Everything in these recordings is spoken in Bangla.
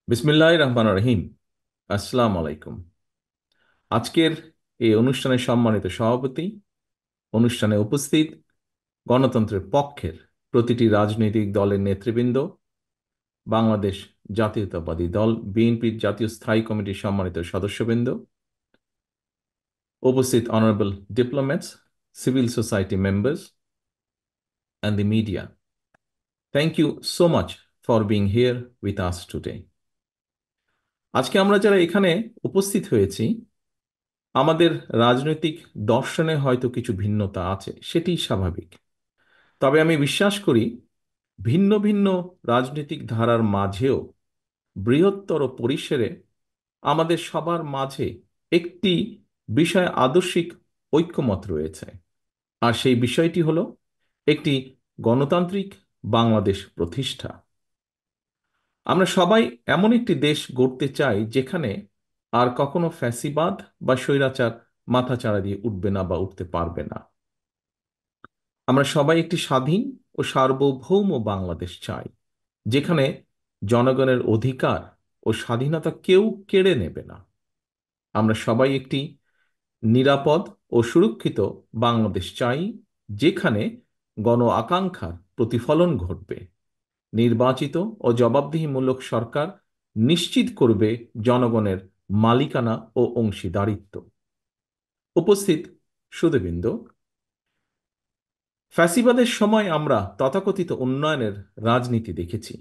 বিসমিল্লাহির রহমানির রহিম। আসসালামু আলাইকুম। আজকের এই অনুষ্ঠানের সম্মানিত সভাপতি, অনুষ্ঠানে উপস্থিত গণতন্ত্রের পক্ষের প্রতিটি রাজনৈতিক দলের নেতৃবৃন্দ, বাংলাদেশ জাতীয়তাবাদী দল বিএনপির জাতীয় স্থায়ী কমিটির সম্মানিত সদস্যবৃন্দ, উপস্থিত honourable diplomats, civil society members and the media, thank you so much for being here with us today. আজকে আমরা যারা এখানে উপস্থিত হয়েছি, আমাদের রাজনৈতিক দর্শনে হয়তো কিছু ভিন্নতা আছে, সেটি স্বাভাবিক। তবে আমি বিশ্বাস করি ভিন্ন ভিন্ন রাজনৈতিক ধারার মাঝেও বৃহত্তর পরিসরে আমাদের সবার মাঝে একটি বিষয় আদর্শিক ঐক্যমত রয়েছে। আর সেই বিষয়টি হলো একটি গণতান্ত্রিক বাংলাদেশ প্রতিষ্ঠা। আমরা সবাই এমন একটি দেশ গড়তে চাই যেখানে আর কখনো ফ্যাসিবাদ বা স্বৈরাচার মাথাচাড়া দিয়ে উঠবে না বা উঠতে পারবে না। আমরা সবাই একটি স্বাধীন ও সার্বভৌম বাংলাদেশ চাই, যেখানে জনগণের অধিকার ও স্বাধীনতা কেউ কেড়ে নেবে না। আমরা সবাই একটি নিরাপদ ও সুরক্ষিত বাংলাদেশ চাই, যেখানে গণ আকাঙ্ক্ষার প্রতিফলন ঘটবে। নির্বাচিত ও জবাবদিহিমূলক সরকার নিশ্চিত করবে জনগণের মালিকানা ও অংশীদারিত্ব। উপস্থিত সুধীবৃন্দ, ফ্যাসিবাদের সময় আমরা তথাকথিত উন্নয়নের রাজনীতি দেখেছি,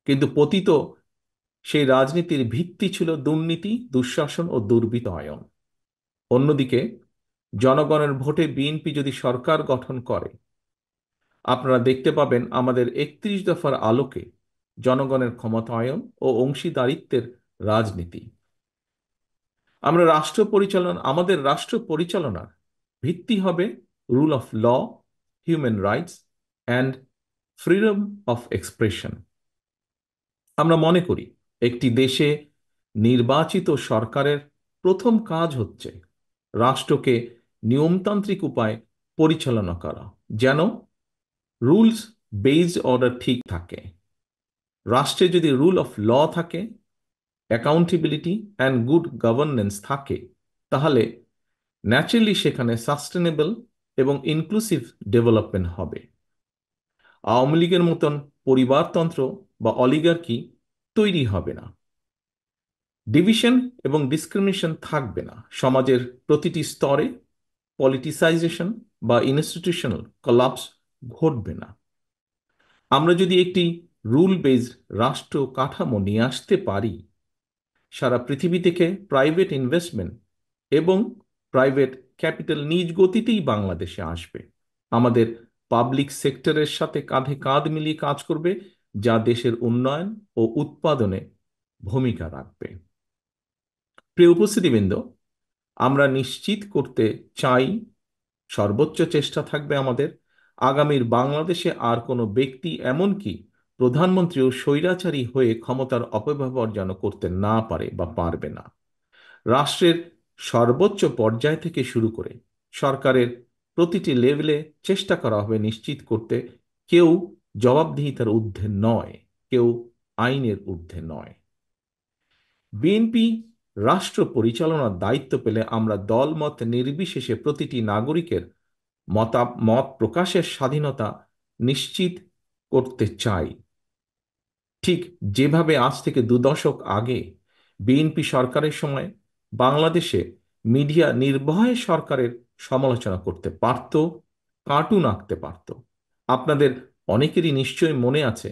কিন্তু পতিত সেই রাজনীতির ভিত্তি ছিল দুর্নীতি, দুঃশাসন ও দুর্বৃত্তায়ন। অন্যদিকে জনগণের ভোটে বিএনপি যদি সরকার গঠন করে, আপনারা দেখতে পাবেন আমাদের 31 দফার আলোকে জনগণের ক্ষমতায়ন ও অংশীদারিত্বের রাজনীতি। আমাদের রাষ্ট্র পরিচালনার ভিত্তি হবে rule of law, human rights and freedom of expression. আমরা মনে করি একটি দেশে নির্বাচিত সরকারের প্রথম কাজ হচ্ছে রাষ্ট্রকে নিয়মতান্ত্রিক উপায়ে পরিচালনা করা, যেন রুলস বেসড অর্ডার ঠিক থাকে। রাষ্ট্রে যদি রুল অফ ল থাকে, অ্যাকাউন্টেবিলিটি অ্যান্ড গুড গভর্নেন্স থাকে, তাহলে ন্যাচারালি সেখানে সাস্টেনেবল এবং ইনক্লুসিভ ডেভেলপমেন্ট হবে। আওয়ামী লীগের মতন পরিবারতন্ত্র বা অলিগার্কি তৈরি হবে না। ডিভিশন এবং ডিসক্রিমিনেশন থাকবে না। সমাজের প্রতিটি স্তরে পলিটিসাইজেশন বা ইনস্টিটিউশনাল কলাপস ঘটবে না। আমরা যদি একটি রুল বেসড রাষ্ট্র কাঠামো নিয়ে আসতে পারি, সারা পৃথিবী থেকে প্রাইভেট ইনভেস্টমেন্ট এবং প্রাইভেট ক্যাপিটাল নিজ গতিতেই বাংলাদেশে আসবে। আমাদের পাবলিক সেক্টরের সাথে কাঁধে কাঁধ মিলিয়ে কাজ করবে, যা দেশের উন্নয়ন ও উৎপাদনে ভূমিকা রাখবে। প্রিয় উপস্থিতিবৃন্দ, আমরা নিশ্চিত করতে চাই, সর্বোচ্চ চেষ্টা থাকবে আমাদের, আগামীর বাংলাদেশে আর কোনো ব্যক্তি, এমনকি প্রধানমন্ত্রীও স্বৈরাচারী হয়ে ক্ষমতার অপব্যবহার যেন করতে না পারে বা পারবে না। রাষ্ট্রের সর্বোচ্চ পর্যায় থেকে শুরু করে সরকারের প্রতিটি লেভেলে চেষ্টা করা হবে নিশ্চিত করতে কেউ জবাবদিহিতার ঊর্ধ্বে নয়, কেউ আইনের ঊর্ধ্বে নয়। বিএনপি রাষ্ট্র পরিচালনার দায়িত্ব পেলে আমরা দলমত নির্বিশেষে প্রতিটি নাগরিকের মত প্রকাশের স্বাধীনতা নিশ্চিত করতে চাই। ঠিক যেভাবে আজ থেকে 2 দশক আগে বিএনপি সরকারের সময় বাংলাদেশে মিডিয়া নির্ভয়ে সরকারের সমালোচনা করতে পারত, কার্টুন আঁকতে পারত। আপনাদের অনেকেরই নিশ্চয়ই মনে আছে,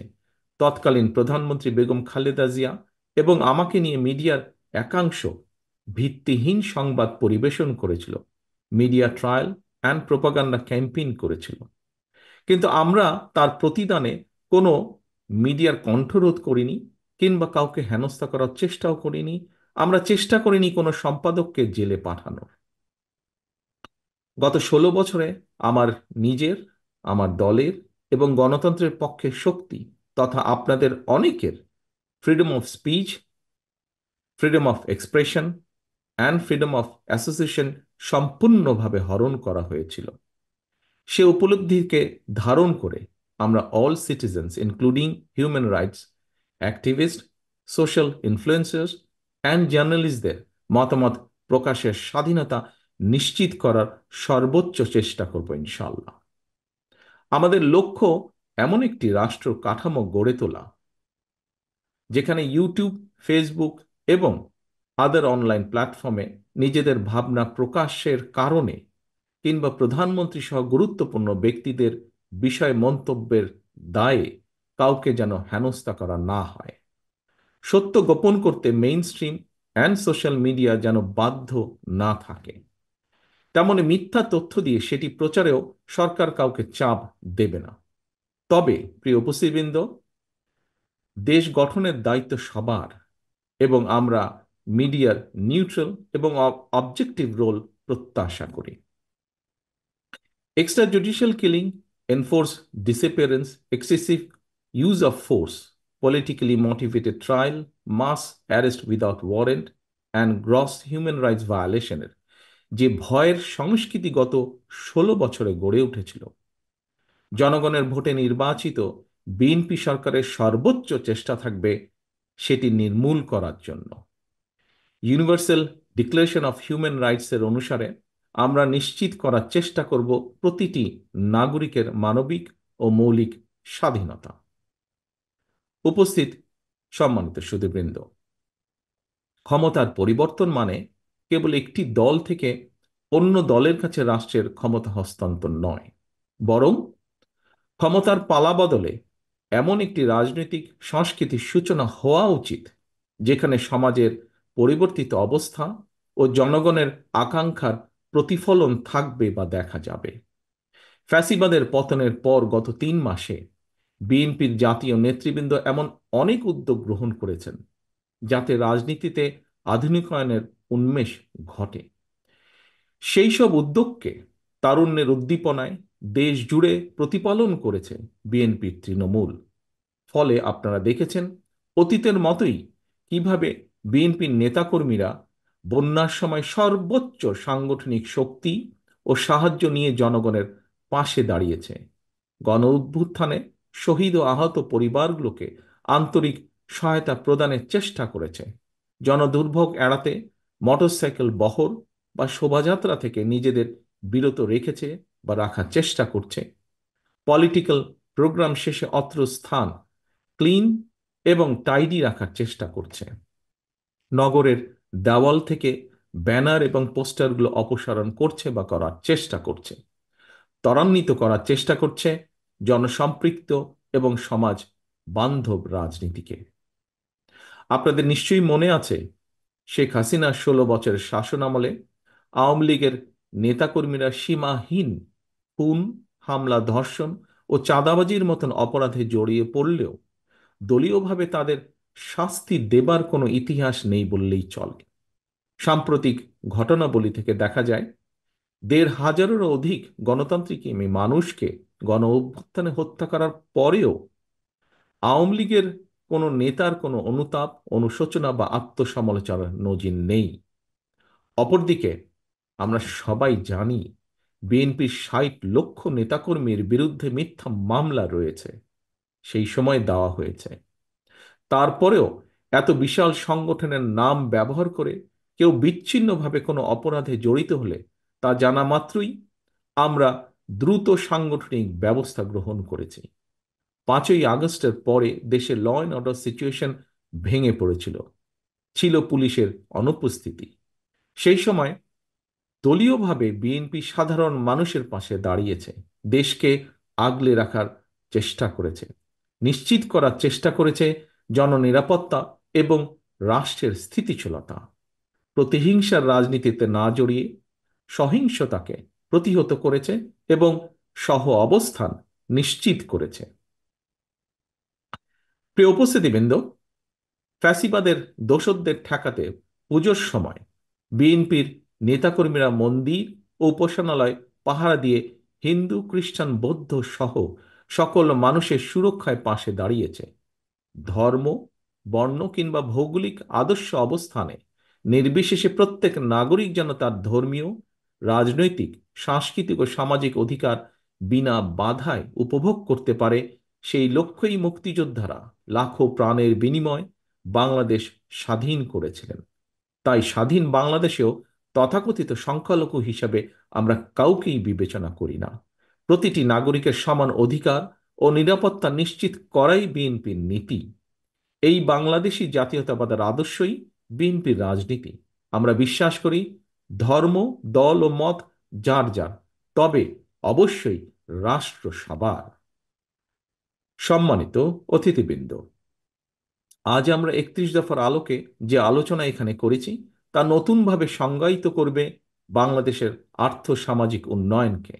তৎকালীন প্রধানমন্ত্রী বেগম খালেদা জিয়া এবং আমাকে নিয়ে মিডিয়ার একাংশ ভিত্তিহীন সংবাদ পরিবেশন করেছিল, media trial and propaganda campaign করেছিল। কিন্তু আমরা তার প্রতিদানে কোনো মিডিয়ার কণ্ঠরোধ করিনি, কিংবা কাউকে হেনস্থা করার চেষ্টাও করিনি। আমরা চেষ্টা করিনি কোনো সম্পাদককে জেলে পাঠানোর। গত 16 বছরে আমার নিজের, আমার দলের এবং গণতন্ত্রের পক্ষে শক্তি তথা আপনাদের অনেকের freedom of speech, freedom of expression and freedom of association সম্পূর্ণভাবে হরণ করা হয়েছিল। সে উপলব্ধিকে ধারণ করে আমরা all citizens including human rights activist, social influencers and জার্নালিস্টদের মতামত প্রকাশের স্বাধীনতা নিশ্চিত করার সর্বোচ্চ চেষ্টা করব ইনশাআল্লাহ। আমাদের লক্ষ্য এমন একটি রাষ্ট্র কাঠামো গড়ে তোলা যেখানে ইউটিউব, ফেসবুক এবং আদার অনলাইন প্ল্যাটফর্মে নিজেদের ভাবনা প্রকাশের কারণে কিংবা প্রধানমন্ত্রী সহ গুরুত্বপূর্ণ ব্যক্তিদের বিষয় মন্তব্যের দায়ে কাউকে যেন হেনস্থা করা না হয়। সত্য গোপন করতে main stream and social media যেন বাধ্য না থাকে, তেমনি মিথ্যা তথ্য দিয়ে সেটি প্রচারেও সরকার কাউকে চাপ দেবে না। তবে প্রিয় উপস্থিতবৃন্দ, দেশ গঠনের দায়িত্ব সবার এবং আমরা মিডিয়ার নিউট্রাল এবং অবজেক্টিভ রোল প্রত্যাশা করি। Extrajudicial killing, enforced disappearance, excessive use of force, politically motivated trial, mass arrest without warrant, and gross human rights violationের যে ভয়ের সংস্কৃতি গত 16 বছরে গড়ে উঠেছিল, জনগণের ভোটে নির্বাচিত বিএনপি সরকারের সর্বোচ্চ চেষ্টা থাকবে সেটি নির্মূল করার জন্য। ইউনিভার্সাল ডিক্লারেশন অফ হিউম্যান রাইটসের অনুসারে আমরা নিশ্চিত করার চেষ্টা করব প্রতিটি নাগরিকের মানবিক ও মৌলিক স্বাধীনতা। উপস্থিত সম্মানিত সুধীবৃন্দ, ক্ষমতার পরিবর্তন মানে কেবল একটি দল থেকে অন্য দলের কাছে রাষ্ট্রের ক্ষমতা হস্তান্তর নয়, বরং ক্ষমতার পালাবদলে এমন একটি রাজনৈতিক সংস্কৃতির সূচনা হওয়া উচিত যেখানে সমাজের পরিবর্তিত অবস্থা ও জনগণের আকাঙ্ক্ষার প্রতিফলন থাকবে বা দেখা যাবে। ফ্যাসিবাদের পতনের পর গত 3 মাসে বিএনপির জাতীয় নেতৃবৃন্দ এমন অনেক উদ্যোগ গ্রহণ করেছেন যাতে রাজনীতিতে আধুনিকায়নের উন্মেষ ঘটে। সেই সব উদ্যোগকে তারুণ্যের উদ্দীপনায় দেশ জুড়ে প্রতিপালন করেছে বিএনপির তৃণমূল। ফলে আপনারা দেখেছেন অতীতের মতোই কিভাবে বিএনপির নেতাকর্মীরা বন্যার সময় সর্বোচ্চ সাংগঠনিক শক্তি ও সাহায্য নিয়ে জনগণের পাশে দাঁড়িয়েছে, গণ অভ্যুত্থানে শহীদ ও আহত পরিবারগুলোকে আন্তরিক সহায়তা প্রদানের চেষ্টা করেছে, জনদুর্ভোগ এড়াতে মোটরসাইকেল বহর বা শোভাযাত্রা থেকে নিজেদের বিরত রেখেছে বা রাখার চেষ্টা করছে, পলিটিক্যাল প্রোগ্রাম শেষে অত্র স্থান ক্লিন এবং টাইডি রাখার চেষ্টা করছে, নগরের দেওয়াল থেকে ব্যানার এবং পোস্টারগুলো অপসারণ করছে বা করার চেষ্টা করছে, ত্বরান্বিত করার চেষ্টা করছে জনসম্পৃক্ত এবং সমাজ বান্ধব রাজনীতিকে। আপনাদের নিশ্চয়ই মনে আছে শেখ হাসিনার 16 বছরের শাসন আমলে আওয়ামী লীগের নেতাকর্মীরা সীমাহীন খুন, হামলা, ধর্ষণ ও চাঁদাবাজির মতন অপরাধে জড়িয়ে পড়লেও দলীয়ভাবে তাদের শাস্তি দেবার কোনো ইতিহাস নেই বললেই চলে। সাম্প্রতিক ঘটনাবলী থেকে দেখা যায় 1,500-এরও অধিক গণতান্ত্রিক মানুষকে গণ অভ্যুত্থানে হত্যা করার পরেও আওয়ামী লীগের কোনো নেতার কোনো অনুতাপ, অনুশোচনা বা আত্মসমালোচনার নজির নেই। অপরদিকে আমরা সবাই জানি বিএনপির 60 লক্ষ নেতাকর্মীর বিরুদ্ধে মিথ্যা মামলা রয়েছে, সেই সময় দেওয়া হয়েছে। তারপরেও এত বিশাল সংগঠনের নাম ব্যবহার করে কেউ বিচ্ছিন্নভাবে কোনো অপরাধে জড়িত হলে তা জানা মাত্রই আমরা দ্রুত সাংগঠনিক ব্যবস্থা গ্রহণ করেছি। 5ই আগস্টের পরে দেশে ল অ্যান্ড অর্ডার সিচুয়েশন ভেঙে পড়েছিল, ছিল পুলিশের অনুপস্থিতি। সেই সময় দলীয়ভাবে বিএনপি সাধারণ মানুষের পাশে দাঁড়িয়েছে, দেশকে আগলে রাখার চেষ্টা করেছে, নিশ্চিত করার চেষ্টা করেছে জননিরাপত্তা এবং রাষ্ট্রের স্থিতিশীলতা, প্রতিহিংসার রাজনীতিতে না জড়িয়ে সহিংসতাকে প্রতিহত করেছে এবং সহ অবস্থান নিশ্চিত করেছে। প্রিয় উপস্থিতিবৃন্দ, ফ্যাসিবাদের দোসরদের ঠেকাতে পুজোর সময় বিএনপির নেতাকর্মীরা মন্দির ও উপাসনালয় পাহারা দিয়ে হিন্দু, খ্রিস্টান, বৌদ্ধ সহ সকল মানুষের সুরক্ষায় পাশে দাঁড়িয়েছে। ধর্ম, বর্ণ কিংবা ভৌগোলিক আদর্শ অবস্থানে নির্বিশেষে প্রত্যেক নাগরিক যেন তার ধর্মীয়, রাজনৈতিক, সাংস্কৃতিক ও সামাজিক অধিকার বিনা বাধায় উপভোগ করতে পারে, সেই লক্ষ্যেই মুক্তিযোদ্ধারা লাখো প্রাণের বিনিময় বাংলাদেশ স্বাধীন করেছিলেন। তাই স্বাধীন বাংলাদেশেও তথাকথিত সংখ্যালঘু হিসাবে আমরা কাউকেই বিবেচনা করি না। প্রতিটি নাগরিকের সমান অধিকার ও নিরাপত্তা নিশ্চিত করাই বিএনপির নীতি। এই বাংলাদেশী জাতীয়তাবাদের আদর্শই বিএনপির রাজনীতি। আমরা বিশ্বাস করি ধর্ম, দল ও মত যার যার, তবে অবশ্যই রাষ্ট্র সবার। সম্মানিত অতিথিবৃন্দ, আজ আমরা 31 দফার আলোকে যে আলোচনা এখানে করেছি তা নতুনভাবে সংজ্ঞায়িত করবে বাংলাদেশের আর্থ-সামাজিক উন্নয়নকে।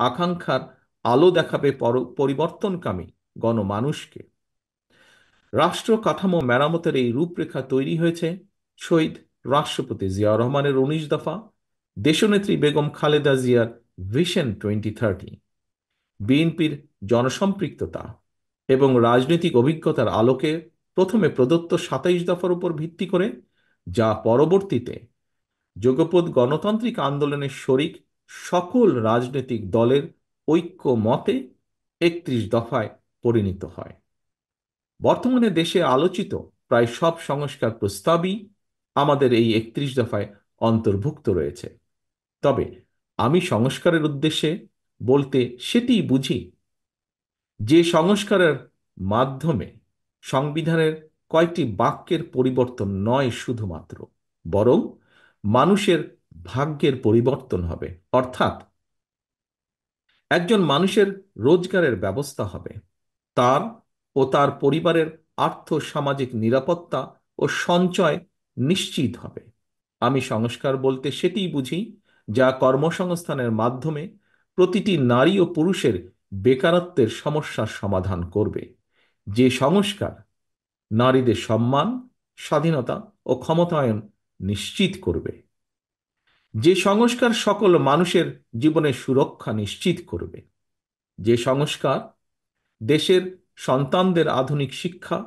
আকাঙ্ক্ষার আলো দেখাবে পরিবর্তনকামী গণমানুষকে। রাষ্ট্র কাঠামো মেরামতের এই রূপরেখা তৈরি হয়েছে শহীদ রাষ্ট্রপতি জিয়াউর রহমানের 19 দফা, দেশনেত্রী বেগম খালেদা জিয়ার ভিশন 2030, বিএনপির জনসম্পৃক্ততা এবং রাজনৈতিক অভিজ্ঞতার আলোকে প্রথমে প্রদত্ত 27 দফার উপর ভিত্তি করে, যা পরবর্তীতে যুগপৎ গণতান্ত্রিক আন্দোলনের শরিক সকল রাজনৈতিক দলের ঐক্য মতে 31 দফায় পরিণত হয়। বর্তমানে দেশে আলোচিত প্রায় সব সংস্কার প্রস্তাবই আমাদের এই 31 দফায় অন্তর্ভুক্ত রয়েছে। তবে আমি সংস্কারের উদ্দেশ্যে বলতে সেটিই বুঝি যে সংস্কারের মাধ্যমে সংবিধানের কয়েকটি বাক্যের পরিবর্তন নয় শুধুমাত্র, বরং মানুষের ভাগ্যের পরিবর্তন হবে। অর্থাৎ একজন মানুষের রোজগারের ব্যবস্থা হবে, তার ও তার পরিবারের আর্থ সামাজিক নিরাপত্তা ও সঞ্চয় নিশ্চিত হবে। আমি সংস্কার বলতে সেটিই বুঝি যা কর্মসংস্থানের মাধ্যমে প্রতিটি নারী ও পুরুষের বেকারত্বের সমস্যার সমাধান করবে। যে সংস্কার নারীদের সম্মান, স্বাধীনতা ও ক্ষমতায়ন নিশ্চিত করবে। যে সংস্কার সকল মানুষের জীবনের সুরক্ষা নিশ্চিত করবে। যে সংস্কার দেশের সন্তানদের আধুনিক শিক্ষা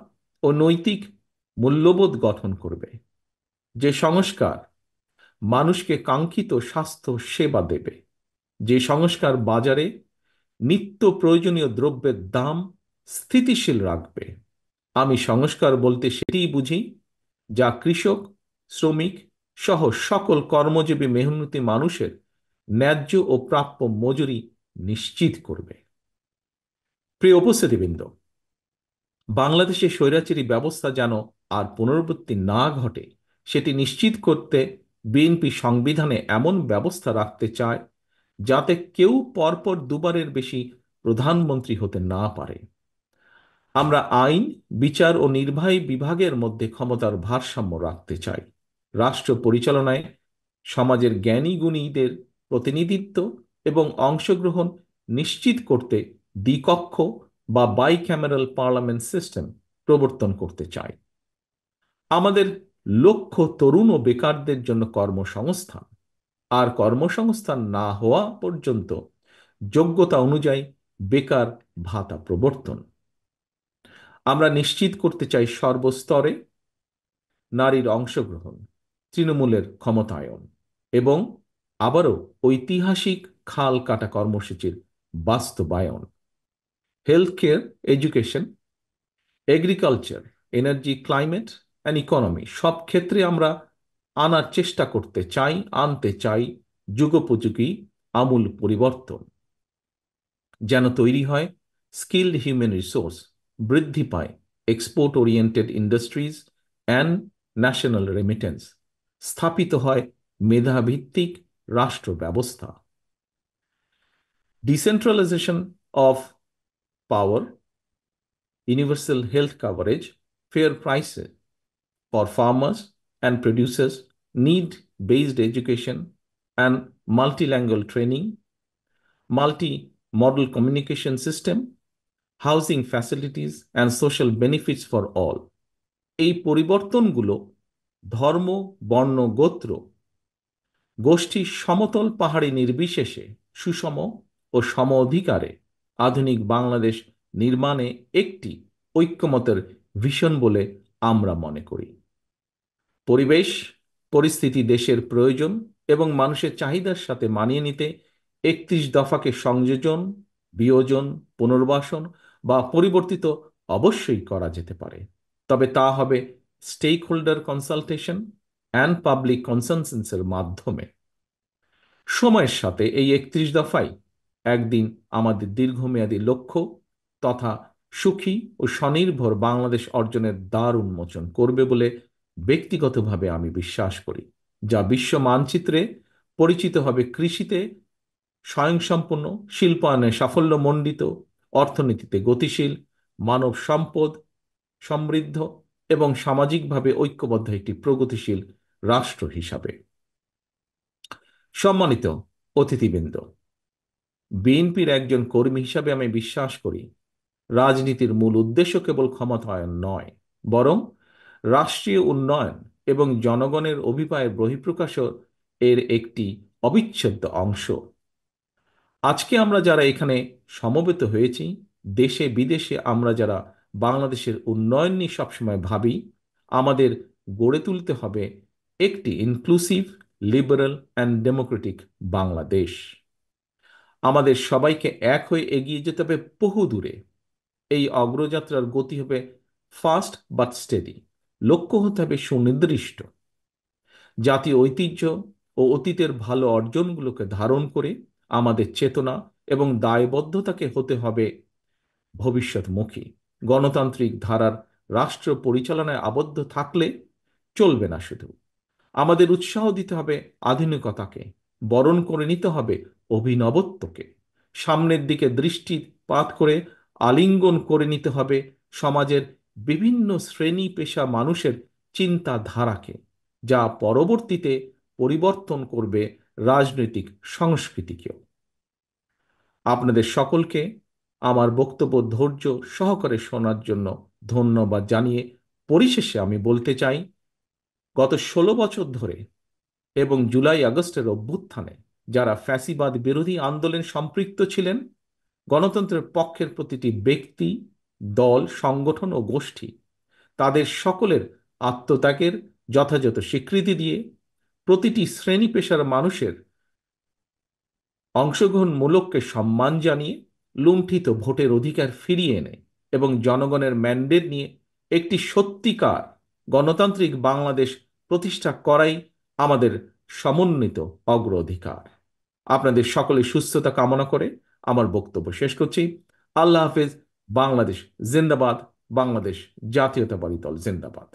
ও নৈতিক মূল্যবোধ গঠন করবে। যে সংস্কার মানুষকে কাঙ্ক্ষিত স্বাস্থ্য সেবা দেবে। যে সংস্কার বাজারে নিত্য প্রয়োজনীয় দ্রব্যের দাম স্থিতিশীল রাখবে। আমি সংস্কার বলতে সেটিই বুঝি যা কৃষক, শ্রমিক সহ সকল কর্মজীবী মেহনতি মানুষের ন্যায্য ও প্রাপ্য মজুরি নিশ্চিত করবে। প্রিয় উপস্থিতিবৃন্দ, বাংলাদেশের স্বৈরাচারী ব্যবস্থা যেন আর পুনরাবৃত্তি না ঘটে সেটি নিশ্চিত করতে বিএনপি সংবিধানে এমন ব্যবস্থা রাখতে চায় যাতে কেউ পরপর দুবারের বেশি প্রধানমন্ত্রী হতে না পারে। আমরা আইন, বিচার ও নির্বাহী বিভাগের মধ্যে ক্ষমতার ভারসাম্য রাখতে চাই। রাষ্ট্র পরিচালনায় সমাজের জ্ঞানী গুণীদের প্রতিনিধিত্ব এবং অংশগ্রহণ নিশ্চিত করতে দ্বিকক্ষ বা বাইক্যামেরাল পার্লামেন্ট সিস্টেম প্রবর্তন করতে চাই। আমাদের লক্ষ্য তরুণ ও বেকারদের জন্য কর্মসংস্থান, আর কর্মসংস্থান না হওয়া পর্যন্ত যোগ্যতা অনুযায়ী বেকার ভাতা প্রবর্তন। আমরা নিশ্চিত করতে চাই সর্বস্তরে নারীর অংশগ্রহণ, তৃণমূলের ক্ষমতায়ন এবং আবারও ঐতিহাসিক খাল কাটা কর্মসূচির বাস্তবায়ন। Health care, education, agriculture, energy, climate and economy সব ক্ষেত্রে আমরা আনতে চাই যুগোপযোগী আমূল পরিবর্তন, যেন তৈরি হয় স্কিলড হিউম্যান রিসোর্স, বৃদ্ধি পায় export oriented industries and national remittance, স্থাপিত হয় মেধাভিত্তিক রাষ্ট্র ব্যবস্থা। Decentralisation of power, universal health coverage, fair prices for farmers and producers, need-based education and multilingual training, multi-modal communication system, housing facilities and social benefits for all। এই পরিবর্তনগুলো ধর্ম, বর্ণ, গোত্র, গোষ্ঠী, সমতল পাহাড়ি নির্বিশেষে সুষম ও সম অধিকারে আধুনিক বাংলাদেশ নির্মাণে একটি ঐক্যমতের ভিশন বলে আমরা মনে করি। পরিবেশ পরিস্থিতি, দেশের প্রয়োজন এবং মানুষের চাহিদার সাথে মানিয়ে নিতে 31 দফাকে সংযোজন, বিয়োজন, পুনর্বাসন বা পরিবর্তিত অবশ্যই করা যেতে পারে, তবে তা হবে stake consultation and public কনসেনসাসের মাধ্যমে। সময়ের সাথে এই 31 দফাই একদিন আমাদের দীর্ঘমেয়াদী লক্ষ্য তথা সুখী ও স্বনির্ভর বাংলাদেশ অর্জনের দ্বার উন্মোচন করবে বলে ব্যক্তিগতভাবে আমি বিশ্বাস করি, যা বিশ্ব মানচিত্রে পরিচিত হবে কৃষিতে স্বয়ংসম্পূর্ণ, শিল্পায়নে সাফল্যমণ্ডিত, অর্থনীতিতে গতিশীল, মানব সম্পদ সমৃদ্ধ এবং সামাজিকভাবে ঐক্যবদ্ধ একটি প্রগতিশীল রাষ্ট্র হিসাবে। সম্মানিত অতিথিবৃন্দ, বিএনপির একজন কর্মী হিসাবে আমি বিশ্বাস করি রাজনীতির মূল উদ্দেশ্য কেবল ক্ষমতায়ন নয়, বরং রাষ্ট্রীয় উন্নয়ন এবং জনগণের অভিপ্রায়ের বহিঃপ্রকাশ এর একটি অবিচ্ছেদ্য অংশ। আজকে আমরা যারা এখানে সমবেত হয়েছি, দেশে বিদেশে আমরা যারা বাংলাদেশের উন্নয়ন নিয়ে সবসময় ভাবি, আমাদের গড়ে তুলতে হবে একটি inclusive, liberal and Democratic Bangladesh. আমাদের সবাইকে এক হয়ে এগিয়ে যেতে হবে বহু দূরে। এই অগ্রযাত্রার গতি হবে ফাস্ট বাট স্টেডি, লক্ষ্য হতে হবে সুনির্দিষ্ট। জাতীয় ঐতিহ্য ও অতীতের ভালো অর্জনগুলোকে ধারণ করে আমাদের চেতনা এবং দায়বদ্ধতাকে হতে হবে ভবিষ্যৎমুখী। গণতান্ত্রিক ধারার রাষ্ট্র পরিচালনায় আবদ্ধ থাকলে চলবে না। শুধু আমাদের উৎসাহ দিতে হবে আধুনিকতাকে, বরণ করে নিতে হবে অভিনবত্বকে, সামনের দিকে দৃষ্টিপাত করে আলিঙ্গন করে নিতে হবে সমাজের বিভিন্ন শ্রেণী পেশা মানুষের চিন্তাধারাকে, যা পরবর্তীতে পরিবর্তন করবে রাজনৈতিক সংস্কৃতিকেও। আপনাদের সকলকে আমার বক্তব্য ধৈর্য সহকারে শোনার জন্য ধন্যবাদ জানিয়ে পরিশেষে আমি বলতে চাই, গত 16 বছর ধরে এবং জুলাই আগস্টের অভ্যুত্থানে যারা ফ্যাসিবাদ বিরোধী আন্দোলনে সম্পৃক্ত ছিলেন, গণতন্ত্রের পক্ষের প্রতিটি ব্যক্তি, দল, সংগঠন ও গোষ্ঠী তাদের সকলের আত্মত্যাগের যথাযথ স্বীকৃতি দিয়ে প্রতিটি শ্রেণী পেশার মানুষের অংশগ্রহণমূলককে সম্মান জানিয়ে লুণ্ঠিত ভোটের অধিকার ফিরিয়ে এনে এবং জনগণের ম্যান্ডেট নিয়ে একটি সত্যিকার গণতান্ত্রিক বাংলাদেশ প্রতিষ্ঠা করাই আমাদের সমন্বিত অগ্রাধিকার। আপনাদের সকলের সুস্থতা কামনা করে আমার বক্তব্য শেষ করছি। আল্লাহ হাফেজ। বাংলাদেশ জিন্দাবাদ। বাংলাদেশ জাতীয়তাবাদী দল জিন্দাবাদ।